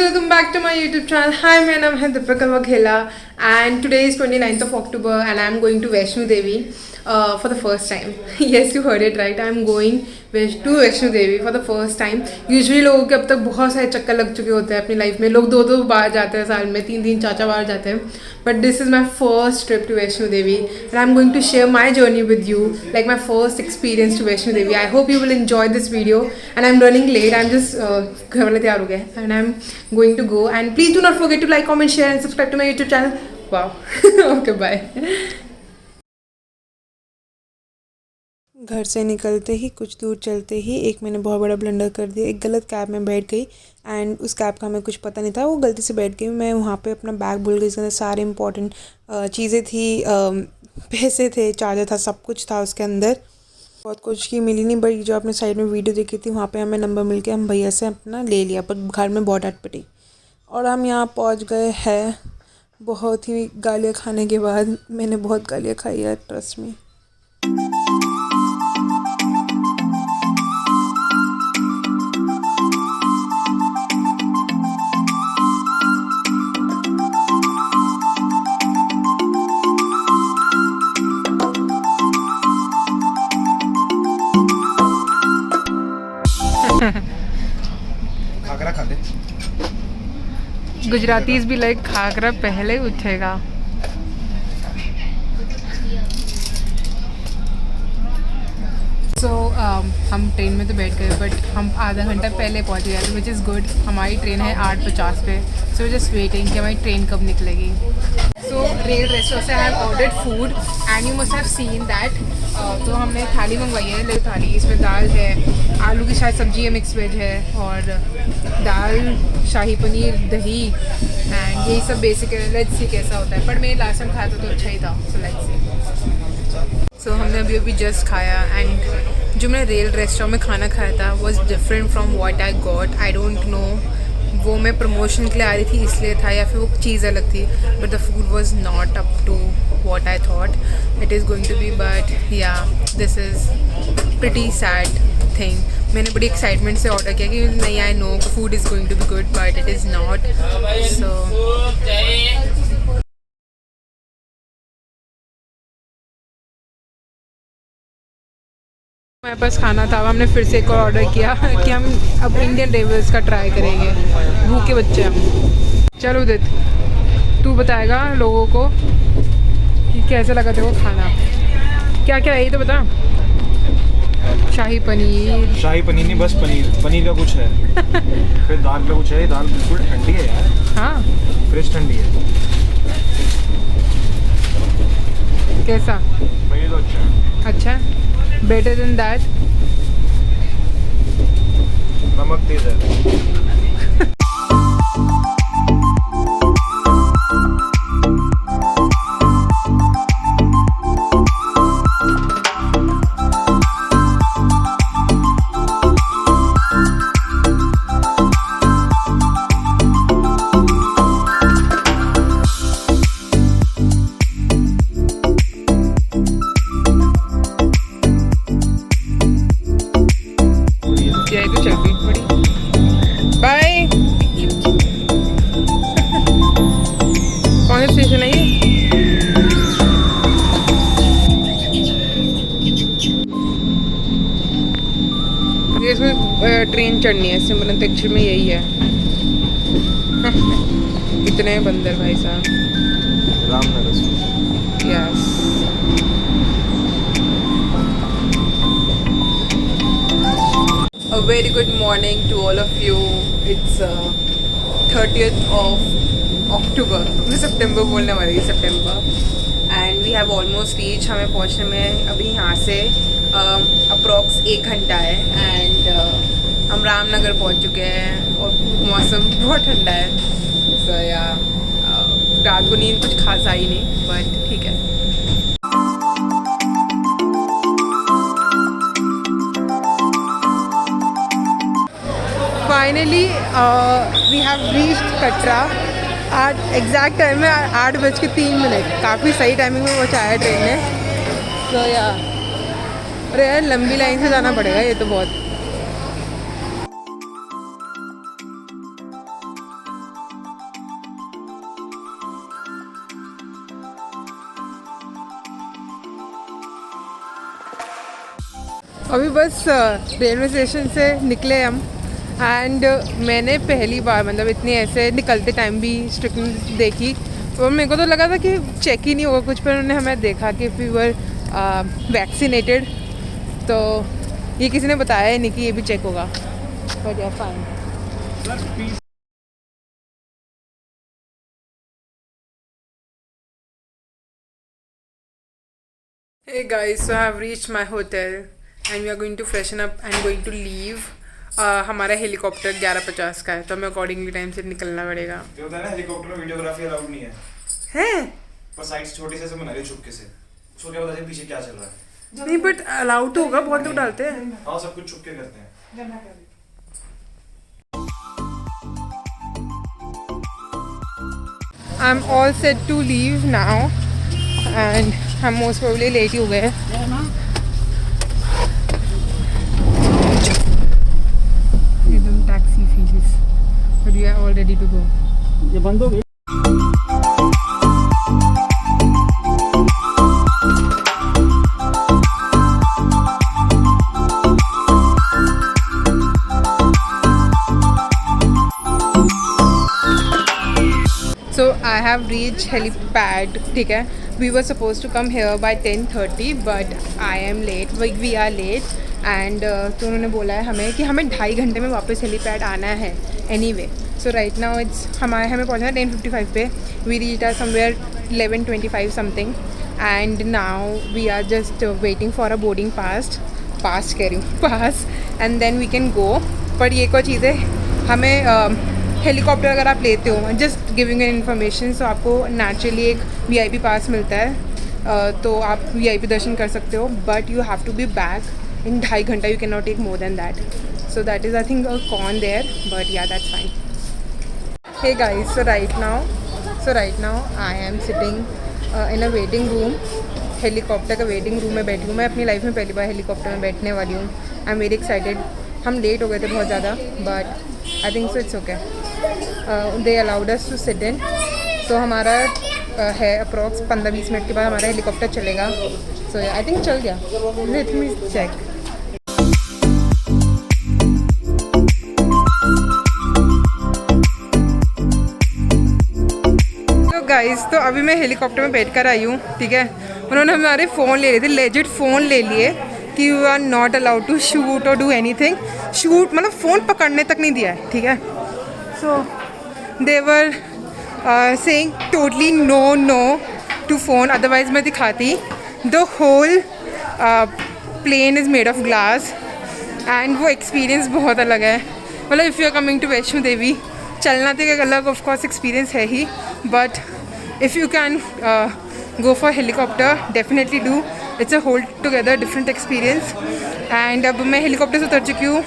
welcome back to my YouTube channel. Hi, my name is Deepika Waghela and today is 29th of October and I am going to Vaishno Devi for the first time. Yes, you heard it right. I am going to Vaishno Devi for the first time. Usually लोगों के अब तक बहुत सारे चक्कर लग चुके होते हैं अपनी लाइफ में. लोग दो बार जाते हैं साल में, 3 4 बार जाते हैं. But this is my first trip to Vaishno Devi and I am going to share my journey with you, like my first experience to Vaishno Devi. I hope you will enjoy this video and I am running late. I am just घर वाले तैयार हो गए and I am going to go. And please do not forget to like, comment, share and subscribe to my YouTube channel. Wow. Okay, bye. घर से निकलते ही कुछ दूर चलते ही एक मैंने बहुत बड़ा ब्लंडर कर दिया. एक गलत कैब में बैठ गई एंड उस कैब का हमें कुछ पता नहीं था. वो गलती से बैठ गई. मैं वहाँ पे अपना बैग भूल गई. इसके अंदर सारे इंपॉर्टेंट चीज़ें थी, पैसे थे, चार्जर था, सब कुछ था उसके अंदर. बहुत कुछ की मिली नहीं, बट जो आपने साइड में वीडियो देखी थी वहाँ पे हमें नंबर मिल के हम भैया से अपना ले लिया. पर घर में बहुत डांट पड़ी और हम यहाँ पहुँच गए हैं. बहुत ही गालियाँ खाने के बाद. मैंने बहुत गालियाँ खाई है, ट्रस्ट में. खाकरा खा दे. गुजरातीज भी लाइक खाकरा पहले उठेगा. हम ट्रेन में तो बैठ गए बट हम आधा घंटा पहले पहुंच गए थे, विच इज़ गुड. हमारी ट्रेन है 8:50 पे. सो जस्ट वेटिंग कि हमारी ट्रेन कब निकलेगी. सो रेल रेस्टोरेंट से I have ordered food and you must have seen that. तो हमने थाली मंगवाई है, ले थाली. इसमें दाल है, आलू की शायद सब्जी है, मिक्स वेज है, और दाल, शाही पनीर, दही एंड यही सब बेसिक है. लेट्स सी कैसा होता है. बट मेरे लास्ट टाइम खाया था तो अच्छा ही था. सो लेट्स सी. सो हमने अभी जस्ट खाया एंड जो मैंने रेल रेस्टोरेंट में खाना खाया था was different from what I got. I don't no वो मैं प्रमोशन के लिए आ रही थी इसलिए था या फिर वो चीज़ अलग थी. But the food was not up to what I thought it is going to be. But yeah this is pretty sad thing. मैंने बड़ी एक्साइटमेंट से ऑर्डर किया कि नहीं, I know food is going to be good but it is not. So हमारे पास खाना था. हमने फिर से एक और ऑर्डर किया कि हम अब इंडियन रेवल्स का ट्राई करेंगे. भूखे बच्चे हम. चलो उदित, तू बताएगा लोगों को कि कैसे लगा तेरे को खाना. क्या क्या है ये तो बता. शाही पनीर नहीं, बस पनीर का कुछ है. फिर दाल का कुछ है. दाल बिल्कुल ठंडी है यार. हाँ, फ्रेश ठंडी है. कैसा? पनीर तो अच्छा है. अच्छा है. Better than that. नमक तेज है. बाय. कौन सा स्टेशन है ये? इसमें ट्रेन चढ़नी है. सिमरन में यही है. कितने बंदर भाई साहब. रामनगर से. Yes. A very good morning to all of you. It's 30th of October. मैं सितंबर बोलने वाली थी, सितंबर. And we have almost reach. हमें पहुंचने में अभी यहाँ से अप्रॉक्स 1 घंटा है. एंड हम रामनगर पहुंच चुके हैं और मौसम बहुत ठंडा है. सो या रात को नींद कुछ खास आई नहीं, बट ठीक है. Finally we have reached Katra. Exact time है 8:03. काफ़ी सही टाइमिंग में पहुँचाया ट्रेन ने. तो या अरे यार लंबी लाइन से जाना पड़ेगा ये तो बहुत. अभी बस रेलवे स्टेशन से निकले हम एंड मैंने पहली बार मतलब इतनी ऐसे निकलते टाइम भी स्ट्रिक्टनेस देखी और मेरे को तो लगा था कि चेक ही नहीं होगा कुछ, पर उन्होंने हमें देखा कि वी वर वैक्सीनेटेड, तो ये किसी ने बताया ही नहीं कि ये भी चेक होगा, बट या fine. Hey guys, so I have reached my hotel and we are going to freshen up and going to leave. हमारा हेलीकॉप्टर 11:50 का है तो हमें अकॉर्डिंगली टाइम से निकलना पड़ेगा। जो होता है ना हेलीकॉप्टर में वीडियोग्राफी अलाउड नहीं है। हैं? पर साइड्स छोटी से बना रही चुपके से। उसको क्या पता चले पीछे क्या चल रहा है। नहीं बट अलाउड तो होगा, बहुत लोग डालते हैं। हाँ सब कुछ चुपके करते हैं। I am all set to leave now and हम मोस्ट प्रोबेबली लेट ही हो गए हैं। एकदम taxi fees but we are all ready to go. ये बंद हो गई। So I have reached helipad, ठीक है। We were supposed to come here by 10:30 but I am late, we are late and तो उन्होंने बोला है हमें कि हमें 2.5 घंटे में वापस हेलीपैड आना है anyway. So right now it's हमें पहुंचना है 10:55 पे। We reached at somewhere 11:25 something and now we are just waiting for a boarding pass कह रही हूँ pass and then we can go. पर ये कोई चीज़ें हमें हेलीकॉप्टर अगर आप लेते हो, जस्ट गिविंग एन इन्फॉर्मेशन, सो आपको नेचुरली एक वीआईपी पास मिलता है, तो आप वीआईपी दर्शन कर सकते हो, but you have to be back in 2.5 घंटा, you can not take more than that, so that is I think a con there, but yeah that's fine. Hey guys, so right now I am sitting in a waiting room, helicopter का waiting room में बैठी हूँ। मैं अपनी life में पहली बार helicopter में बैठने वाली हूँ। I am very excited. हम लेट हो गए थे बहुत ज़्यादा but I think so it's okay. They allowed us to sit in, तो हमारा है अप्रॉक्स 15-20 मिनट के बाद हमारा हेलीकॉप्टर चलेगा। सो आई थिंक चल गया। Let me check. तो गाइस, तो अभी मैं हेलीकॉप्टर में बैठ कर आई हूँ, ठीक है। उन्होंने हमारे फ़ोन ले लिए थे, लेजिट फ़ोन ले लिए कि you are not allowed to shoot और डू एनीथिंग। शूट मतलब फ़ोन पकड़ने तक नहीं दिया है, ठीक है। So they were saying totally no to phone, otherwise मैं दिखाती। The whole plane is made of glass and वो एक्सपीरियंस बहुत अलग है। मतलब if you are coming to Vaishno Devi, चलना तो एक अलग ऑफ कोर्स एक्सपीरियंस है ही, but if you can go for helicopter, definitely do. It's a whole together different experience. And अब मैं हेलीकॉप्टर से उतर चुकी हूँ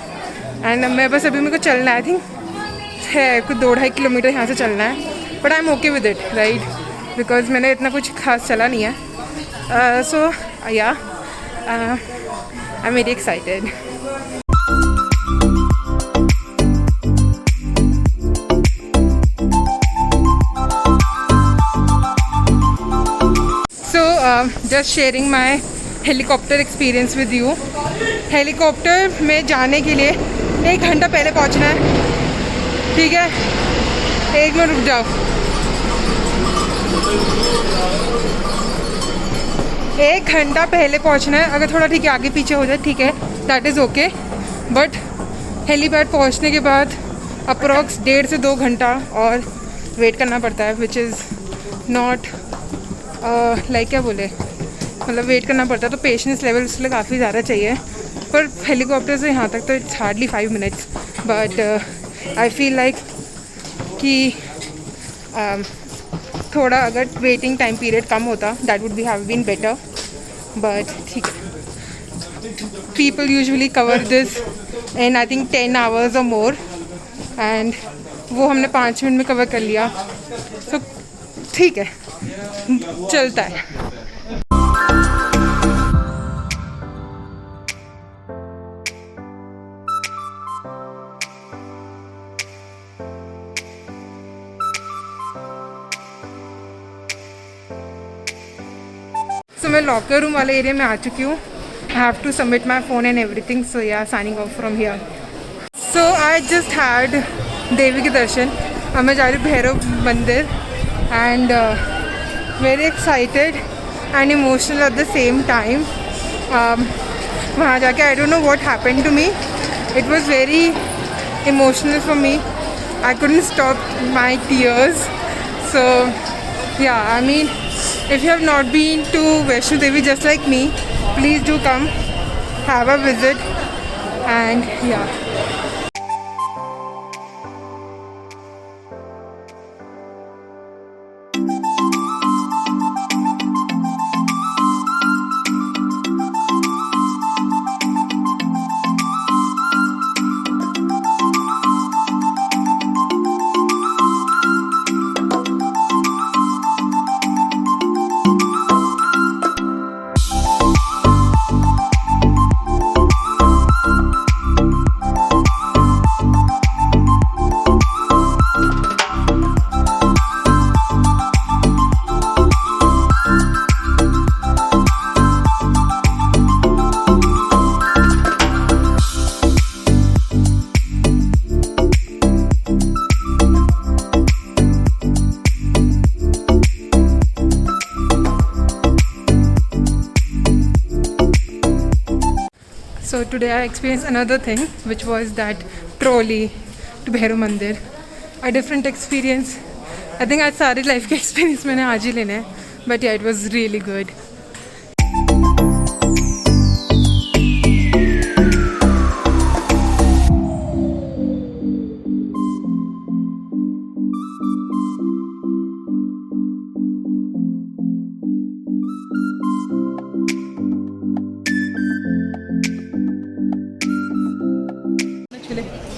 एंड मैं बस अभी मेरे को चलना है, आई थिंक है कुछ 2-2.5 किलोमीटर यहाँ से चलना है, but I am okay with it, right, because मैंने इतना कुछ खास चला नहीं है। सो या आई am very excited. Just sharing my helicopter experience with you. Helicopter में जाने के लिए 1 घंटा पहले पहुंचना है, ठीक है। 1 मिनट रुक जाओ। 1 घंटा पहले पहुंचना है। अगर थोड़ा ठीक है आगे पीछे हो जाए, ठीक है, that is okay, but helipad पहुंचने के बाद अप्रॉक्स 1.5 से 2 घंटा और वेट करना पड़ता है, विच इज़ नॉट लाइक क्या बोले, मतलब वेट करना पड़ता है, तो पेशेंस लेवल उसके लिए काफ़ी ज़्यादा चाहिए। पर हेलीकॉप्टर से यहाँ तक तो it's hardly 5 minutes, but I feel like कि थोड़ा अगर वेटिंग टाइम पीरियड कम होता, that would be have been better, but ठीक है। People usually cover this in I think 10 hours और मोर, एंड वो हमने 5 मिनट में कवर कर लिया, तो ठीक है, चलता है। तो मैं लॉकर रूम वाले एरिया में आ चुकी हूँ I have to submit my phone and everything. So yeah, signing off from here. So I just had देवी के दर्शन. अब मैं जा रही हूँ भैरव मंदिर and very excited and emotional at the same time. वहाँ जाके I don't know what happened to me. It was very emotional for me. I couldn't stop my tears. So yeah, I mean, if you have not been to Vaishno Devi just like me, please do come, have a visit, and yeah. So today I experienced another thing, which was that trolley to Bhairav Mandir. A different experience. I think आज सारी life के experience मैंने आज ही लेने हैं. But yeah, it was really good.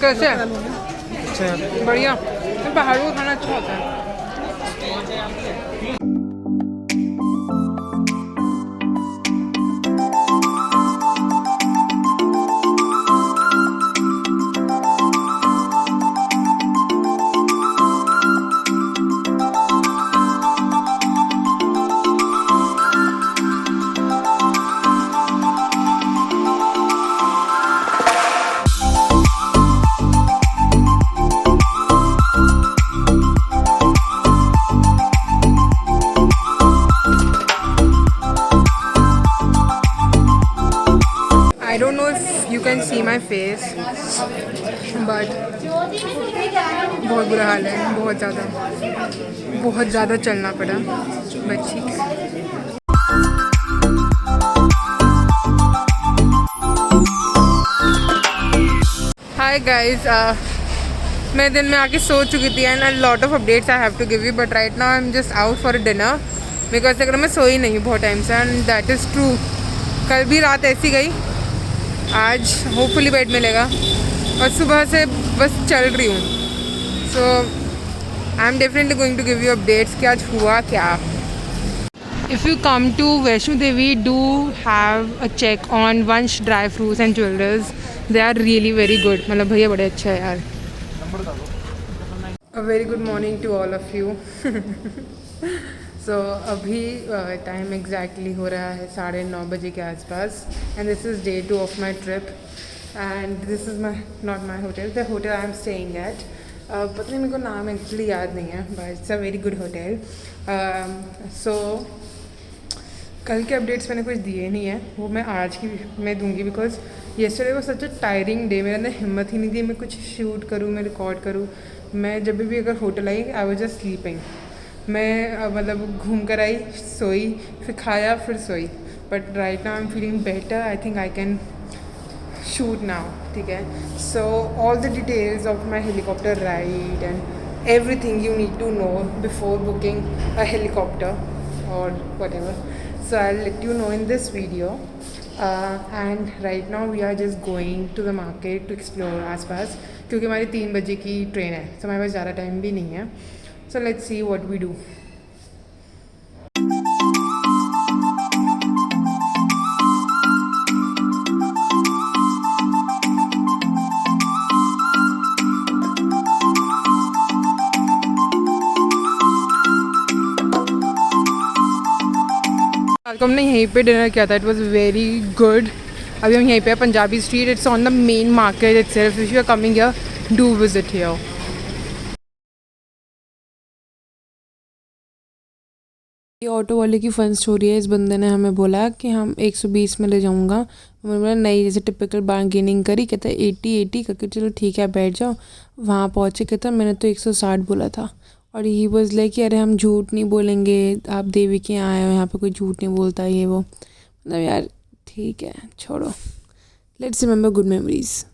कैसे है? अच्छा है। बढ़िया. पहाड़ों का खाना अच्छा होता है. I don't know if you can see my face, but बहुत बुरा हाल है. बहुत ज़्यादा चलना पड़ा, बट ठीक है. Hi guys, मैं दिन में आके सो चुकी थी and a lot of updates I have to give you, but right now I'm just out for a dinner because अगर मैं सोई नहीं बहुत टाइम से, and that is true. कल भी रात ऐसी गई, आज होपफुली बेड मिलेगा और सुबह से बस चल रही हूँ. So I am definitely going to give you updates कि आज हुआ क्या. If you come to Vaishno Devi, do have a check on Vansh dry fruits and jewellers. They are really very good. मतलब भैया बड़े अच्छे हैं यार. A very good morning to all of you. So अभी टाइम एग्जैक्टली हो रहा है 9:30 बजे के आसपास, and this is day 2 of my trip, and this is my not my hotel, the hotel I am staying at. पता नहीं मेरे को नाम एक्चुअली याद नहीं है, but it's a very good hotel. So कल के अपडेट्स मैंने कुछ दिए नहीं है, वो मैं आज की मैं दूंगी, because yesterday was such a tiring day. मेरे अंदर हिम्मत ही नहीं थी मैं कुछ शूट करूँ, मैं रिकॉर्ड करूँ. मैं जब भी अगर hotel I, I was just sleeping. मैं मतलब घूम कर आई, सोई, फिर खाया, फिर सोई. But right now I am feeling better. I think I can shoot now. ठीक है. So all the details of my helicopter ride and everything you need to know before booking a helicopter or whatever. So I'll let you know in this video. And right now we are just going to the market to explore आसपास, क्योंकि हमारी 3 बजे की train है, तो हमारे पास ज़्यादा time भी नहीं है. So let's see what we do. हमने यहीं पे डिनर किया था. It was very good. अभी हम यहीं पे Punjabi street, it's on the main market itself, if you are coming here do visit here. ये ऑटो वाले की फ़न स्टोरी है। इस बंदे ने हमें बोला कि हम 120 में ले जाऊंगा, मैंने बोला नहीं, जैसे टिपिकल बार्गेनिंग करी, कहता है 80 करके, चलो ठीक है बैठ जाओ। वहाँ पहुँचे, कहता मैंने तो 160 बोला था। और ही वॉज लाइक कि अरे हम झूठ नहीं बोलेंगे, आप देवी के यहाँ आए हो, यहाँ पे कोई झूठ नहीं बोलता ये वो। मतलब यार ठीक है छोड़ो, लेट्स रिमेंबर गुड मेमोरीज।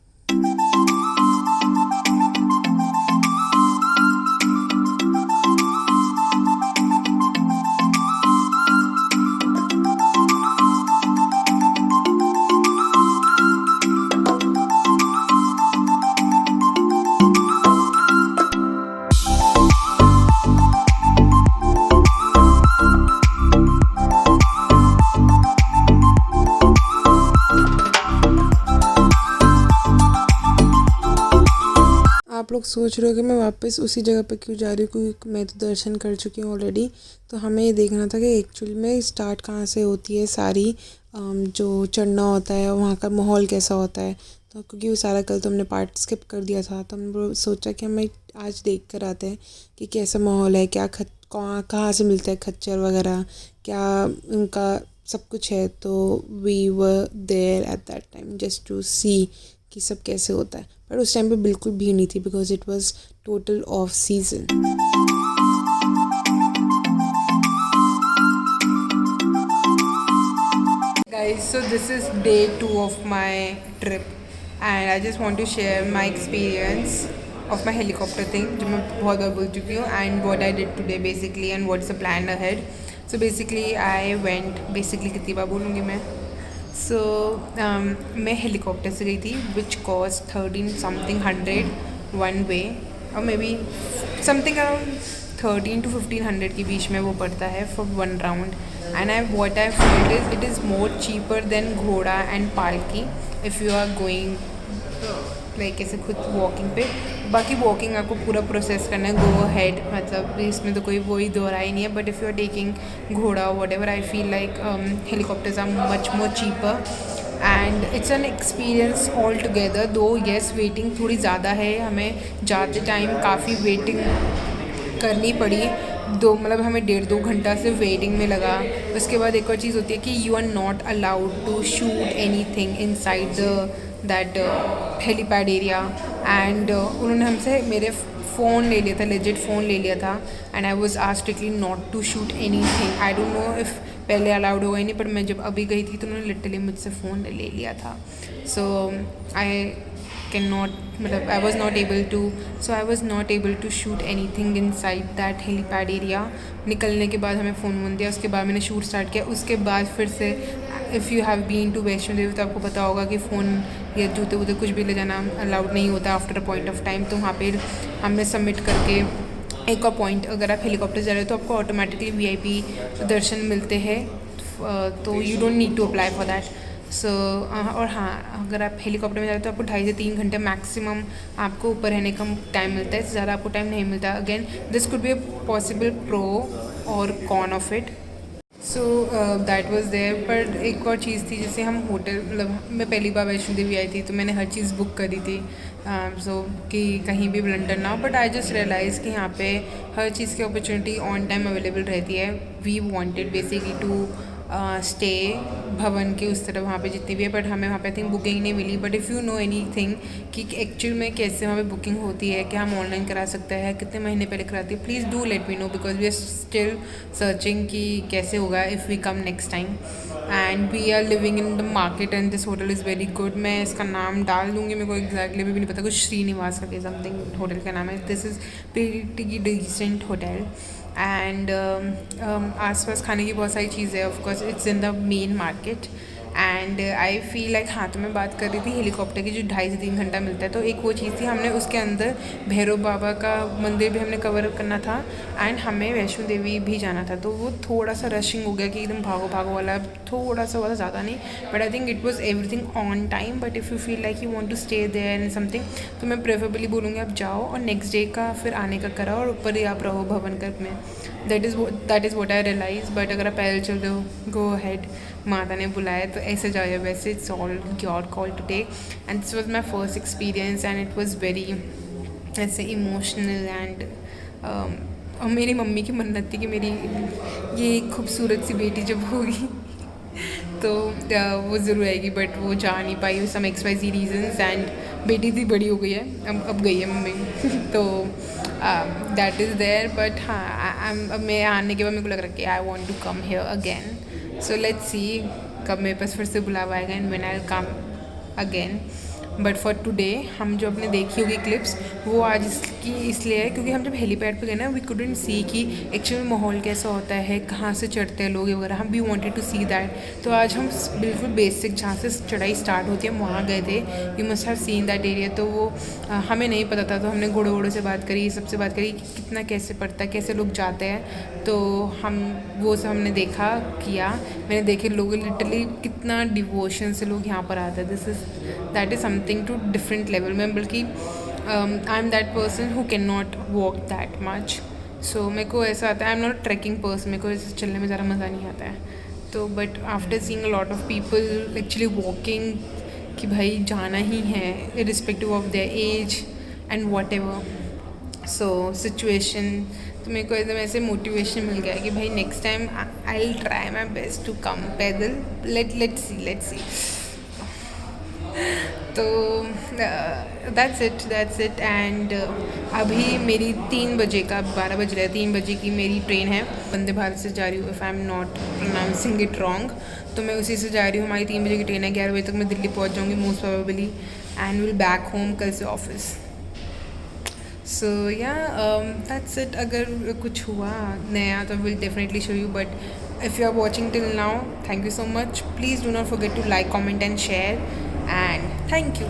आप लोग सोच रहे हो कि मैं वापस उसी जगह पे क्यों जा रही हूँ, क्योंकि मैं तो दर्शन कर चुकी हूँ ऑलरेडी। तो हमें ये देखना था कि एक्चुअली में स्टार्ट कहाँ से होती है सारी जो चढ़ना होता है, वहाँ का माहौल कैसा होता है। तो क्योंकि वो सारा कल तो हमने पार्ट स्किप कर दिया था, तो हमने सोचा कि हमें आज देख कर आते हैं कि कैसा माहौल है, क्या कहाँ से मिलता है खच्चर वगैरह, क्या उनका सब कुछ है। तो we were there at that time just to see कि सब कैसे होता है। पर उस टाइम पे बिल्कुल भीड़ नहीं थी, because it was total off season. Guys, so this is day 2 of my trip and I just want to share my experience of my helicopter thing, जो मैं बहुत बार बोल चुकी हूँ, and what I did today basically and what's the plan ahead. So basically I went, basically कितनी बार बोलूँगी मैं, so मैं हेलीकॉप्टर से गई थी which cost 13 something 100 one way और may be something around 13 to 1500 के बीच में वो पड़ता है for one round. And I what I feeled is it is more cheaper than घोड़ा एंड पालकी if you are going like ऐसे खुद वॉकिंग पे। बाकी वॉकिंग आपको पूरा प्रोसेस करना है, गो हेड, मतलब इसमें तो कोई वही दोहराई नहीं है। But if you are taking घोड़ा whatever, I feel like helicopters are much more cheaper and it's an experience all together. Though yes waiting थोड़ी ज़्यादा है, हमें जाते टाइम काफ़ी वेटिंग करनी पड़ी, मतलब हमें 1.5-2 घंटा सिर्फ वेटिंग में लगा। उसके बाद एक और चीज़ होती है कि you are not allowed to shoot any thing inside that helipad area. And उन्होंने हमसे मेरे फ़ोन ले लिया था, लेजिट फ़ोन ले लिया था, and I was asked strictly not to shoot any thing. I don't know if पहले अलाउड होगा नहीं, पर मैं जब अभी गई थी तो उन्होंने लिटरली मुझसे फ़ोन ले लिया था। सो आई कैन नॉट, मतलब I was not able to shoot any thing inside that helipad area. निकलने के बाद हमें फ़ोन वोन दिया, उसके बाद मैंने शूट स्टार्ट किया। उसके बाद फिर से if you have been to Vaishno Devi तो आपको पता होगा कि फ़ोन या जूते वूते कुछ भी ले जाना अलाउड नहीं होता after a point of time. तो वहाँ पे हमने सबमिट करके एक और पॉइंट, अगर आप हेलीकॉप्टर जा रहे हो तो आपको ऑटोमेटिकली VIP दर्शन मिलते हैं, तो you don't need to apply for that. So और हाँ, अगर आप हेलीकॉप्टर में जा रहे हो तो आपको 2.5 से 3 घंटे मैक्सिमम आपको ऊपर रहने का टाइम मिलता है, इससे ज़्यादा आपको टाइम नहीं मिलता। Again this could be a possible pro और con of it. So that was there. पर एक और चीज़ थी, जैसे हम होटल, मतलब मैं पहली बार वैष्णो देवी आई थी तो मैंने हर चीज़ बुक करी थी सो कि कहीं भी ब्लंडर ना हो। बट आई जस्ट रियलाइज़ कि यहाँ पे हर चीज़ की अपॉर्चुनिटी ऑन टाइम अवेलेबल रहती है। We wanted basically to stay भवन के उस तरफ, वहाँ पे जितनी भी है, बट हमें वहाँ पे आई थिंक बुकिंग नहीं मिली। But if you know anything कि एक्चुअल में कैसे वहाँ पे बुकिंग होती है, क्या हम ऑनलाइन करा सकते हैं, कितने महीने पहले कराती है, please do let me know, because we are still searching कि कैसे होगा if we come next time. And we are living in the market and this hotel is very good. मैं इसका नाम डाल दूँगी, मेरे को एग्जैक्टली भी नहीं पता, कुछ श्रीनिवास करके समथिंग होटल का नाम है। This is pretty decent hotel and आसपास खाने की बहुत सारी चीज़ें हैं। Of course it's in the main market and I feel like, हाँ, तो मैं बात कर रही थी हेलीकॉप्टर की जो 2.5 से 3 घंटा मिलता है। तो एक वो चीज़ थी, हमने उसके अंदर भैरव बाबा का मंदिर भी हमने कवर करना था एंड हमें वैष्णो देवी भी जाना था। तो वो थोड़ा सा रशिंग हो गया कि एकदम भागो भागो वाला, थोड़ा सा वाला, ज़्यादा नहीं। But I think it was everything on time. But if you feel like you want to stay there and something, तो मैं प्रेफरेबली बोलूँगी आप जाओ और नेक्स्ट डे का फिर आने का कराओ और ऊपर ही आप रहो भवन कर में। That is what I realise. But अगर आप पैदल चल रहे हो, गो अहेड। माता ने बुलाया तो ऐसे जाओ या वैसे, it's all your call to take. And this was my first experience and it was very ऐसे इमोशनल एंड और मेरी मम्मी की मन्नत थी कि मेरी ये एक खूबसूरत सी बेटी जब होगी तो वो ज़रूर आएगी, बट वो जा नहीं पाई सम XYZ रीजंस एंड बेटी थी बड़ी हो गई है, अब गई है मम्मी तो दैट इज़ देयर। बट हाँ अब मैं आने के बाद मेरे को लग रहा है कि I want to come here again. So let's see कब मेरे पास फिर से बुलावा आएगा and when I will come again. But for today हम जो अपने देखी होगी क्लिप्स वो आज इसलिए है क्योंकि हम जब हेलीपैड पे गए ना वी कुडंट सी कि एक्चुअली माहौल कैसा होता है, कहाँ से चढ़ते हैं लोग वगैरह, हम भी वांटेड टू सी दैट। तो आज हम बिल्कुल बेसिक जहाँ से चढ़ाई स्टार्ट होती है हम वहाँ गए थे। You must have seen that area. तो वो हमें नहीं पता था, तो हमने घोड़ों वोड़ों से बात करी, सबसे बात करी कि कितना कैसे पड़ता है, कैसे लोग जाते हैं। तो हम वो सब हमने देखा किया, मैंने देखे लोग लिटरली कितना डिवोशन से लोग यहाँ पर आते हैं। That is something to different level में, बल्कि I am that person who can not walk that much. So मेरे को ऐसा आता है, I am not trekking person, मेरे को ऐसे चलने में ज़्यादा मज़ा नहीं आता है। तो but after seeing a lot of people actually walking कि भाई जाना ही है irrespective of their age and whatever so situation, तो मेरे को एकदम ऐसे मोटिवेशन मिल गया कि भाई next time I will try my best to come पैदल। Let's see. तो दैट्स इट एंड अभी मेरी 3 बजे का 12 बज रहा है, 3 बजे की मेरी ट्रेन है, वंदे भारत से जा रही हूँ, if I am not pronouncing it wrong. तो मैं उसी से जा रही हूँ, हमारी 3 बजे की ट्रेन है, 11 बजे तक मैं दिल्ली पहुँच जाऊँगी most probably and will back home कल से ऑफिस। सो या दैट्स इट। अगर कुछ हुआ नया तो will definitely show you, but if you are watching till now thank you so much. Please do not forget to like, comment and share, and thank you.